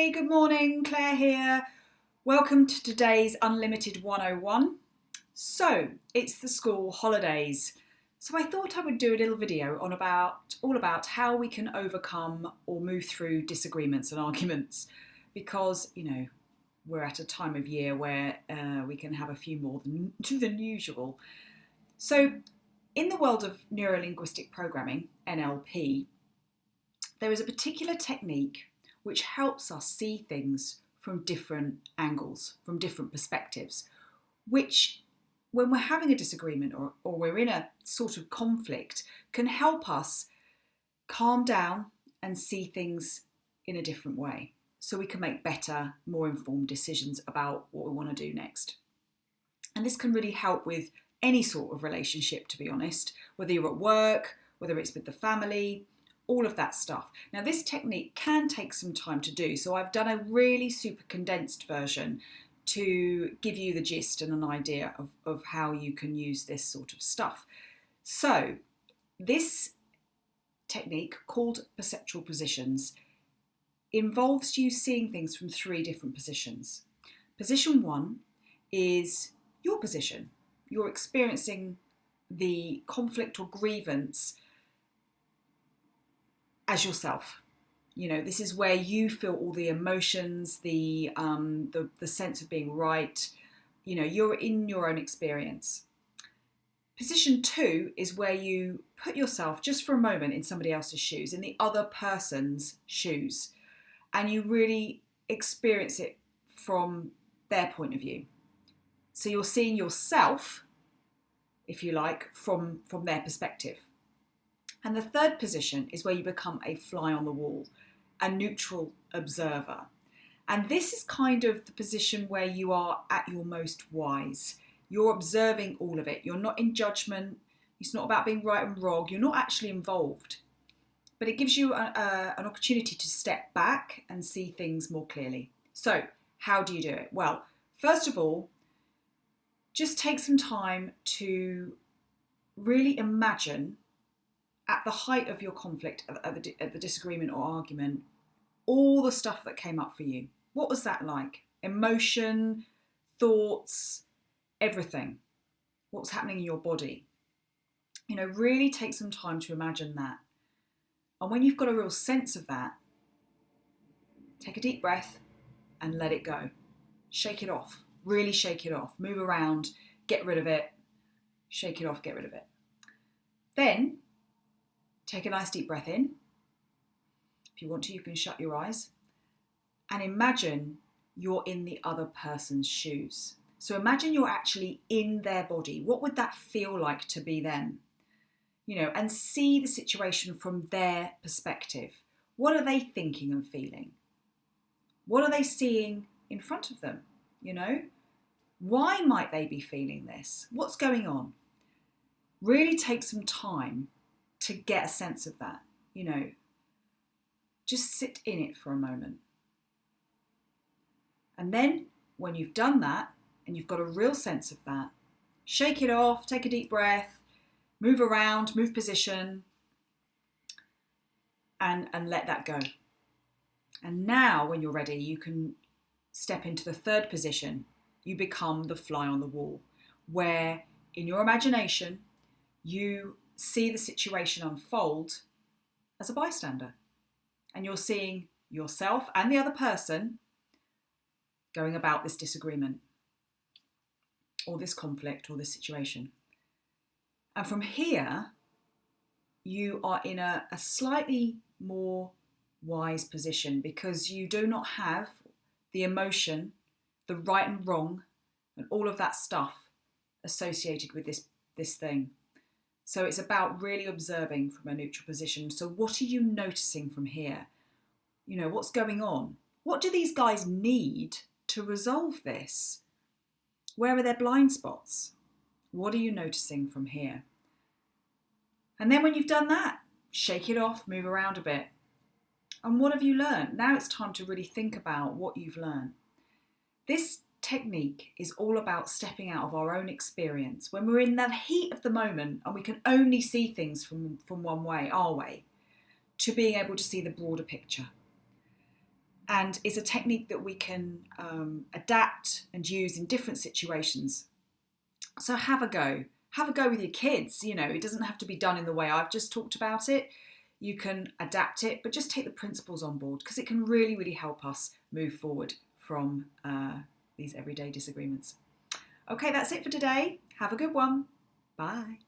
Hey, good morning, Claire here. Welcome to today's Unlimited 101. So, it's the school holidays. So I thought I would do a little video on all about how we can overcome or move through disagreements and arguments because, we're at a time of year where we can have a few more than usual. So, in the world of neuro-linguistic programming, NLP, there is a particular technique which helps us see things from different angles, from different perspectives, which, when we're having a disagreement or we're in a sort of conflict, can help us calm down and see things in a different way so we can make better, more informed decisions about what we want to do next. And this can really help with any sort of relationship, to be honest, whether you're at work, whether it's with the family, all of that stuff. Now, this technique can take some time to do, so I've done a really super condensed version to give you the gist and an idea of how you can use this sort of stuff. So, this technique, called perceptual positions, involves you seeing things from three different positions. Position one is your position. You're experiencing the conflict or grievance as yourself. This is where you feel all the emotions, the sense of being right. You're in your own experience. Position two is where you put yourself just for a moment in somebody else's shoes, in the other person's shoes, and you really experience it from their point of view. So you're seeing yourself, if you like, from their perspective. And the third position is where you become a fly on the wall, a neutral observer. And this is kind of the position where you are at your most wise. You're observing all of it. You're not in judgment. It's not about being right and wrong. You're not actually involved. But it gives you an opportunity to step back and see things more clearly. So how do you do it? Well, first of all, just take some time to really imagine, at the height of your conflict, at the disagreement or argument, all the stuff that came up for you. What was that like? Emotion, thoughts, everything. What's happening in your body? Really take some time to imagine that. And when you've got a real sense of that, take a deep breath and let it go. Shake it off. Really shake it off. Move around, get rid of it. Shake it off, get rid of it. Then, take a nice deep breath in. If you want to, you can shut your eyes. And imagine you're in the other person's shoes. So imagine you're actually in their body. What would that feel like to be them? And see the situation from their perspective. What are they thinking and feeling? What are they seeing in front of them? Why might they be feeling this? What's going on? Really take some time to get a sense of that. Just sit in it for a moment. And then when you've done that and you've got a real sense of that, shake it off, take a deep breath, move around, move position, and let that go. And now when you're ready, you can step into the third position. You become the fly on the wall, where in your imagination, you see the situation unfold as a bystander. And you're seeing yourself and the other person going about this disagreement or this conflict or this situation. And from here, you are in a slightly more wise position because you do not have the emotion, the right and wrong, and all of that stuff associated with this thing. So it's about really observing from a neutral position. So what are you noticing from here? What's going on? What do these guys need to resolve this? Where are their blind spots? What are you noticing from here? And then when you've done that, shake it off, move around a bit. And what have you learned? Now it's time to really think about what you've learned. This technique is all about stepping out of our own experience when we're in the heat of the moment and we can only see things from one way, our way, to being able to see the broader picture. and is a technique that we can adapt and use in different situations. So have a go. Have a go with your kids. You know, it doesn't have to be done in the way I've just talked about it. You can adapt it, but just take the principles on board, because it can really, really help us move forward from these everyday disagreements. Okay, that's it for today. Have a good one. Bye.